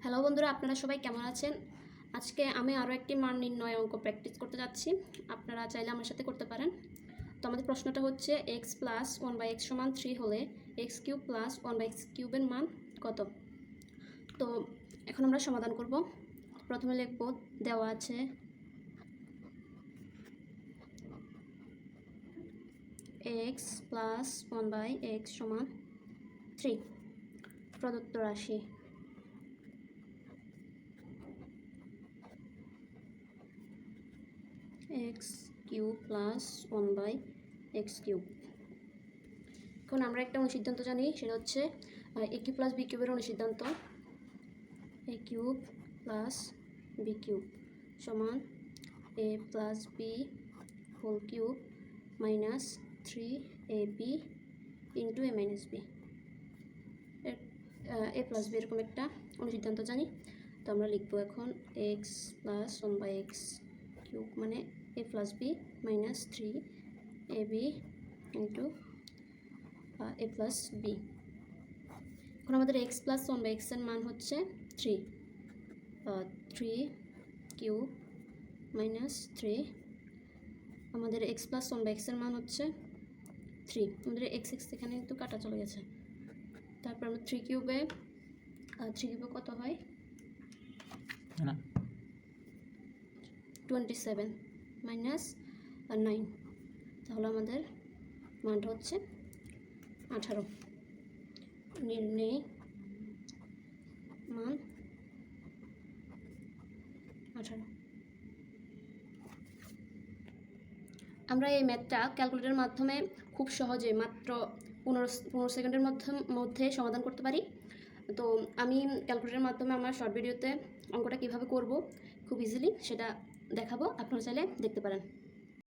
Hello বন্ধুরা, আপনারা সবাই কেমন আছেন? আজকে আমি আরও একটি মান নির্ণয় অঙ্ক প্র্যাকটিস করতে যাচ্ছি। আপনারা চাইলে আমার সাথে করতে পারেন। তো আমাদের প্রশ্নটা হচ্ছে এক্স প্লাস 1/x সমান 3 হলে এক্স কিউব প্লাস 1/x কিউবের মান কত? তো এখন আমরা সমাধান করব। প্রথমে লিখব, দেওয়া আছে এক্স প্লাস 1/x সমান 3, প্রদত্ত রাশি x cube plus 1/x cube. এখন আমরা একটা অনুসিদ্ধান্ত জানি, সেটা হচ্ছে এ কিউব প্লাস বি কিউবের অনুসিদ্ধান্ত। A cube plus B cube সমান A plus B whole cube minus 3ab into A minus B. A plus B এরকম একটা অনুসিদ্ধান্ত জানি। তো আমরা লিখবো এখন এক্স প্লাস 1/x কিউব মানে A plus B minus 3ab into A plus B. এখন আমাদের এক্স প্লাস 1/x এর মান হচ্ছে 3 কিউব মাইনাস 3। আমাদের এক্স প্লাস 1/x এর মান হচ্ছে 3। আমাদের এক্স এখানে কিন্তু কাটা চলে গেছে। তারপর আমরা 3 কিউবে কত হয়? 27 মাইনাস 9, তাহলে আমাদের মানটা হচ্ছে 18। নির্ণয় মান 18। আমরা এই ম্যাথটা ক্যালকুলেটরের মাধ্যমে খুব সহজে মাত্র 15 সেকেন্ডের মধ্যে সমাধান করতে পারি। তো আমি ক্যালকুলেটরের মাধ্যমে আমার শর্ট ভিডিওতে অঙ্কটা কীভাবে করব খুব ইজিলি সেটা দেখাবো, আপনারা চাইলে দেখতে পারেন।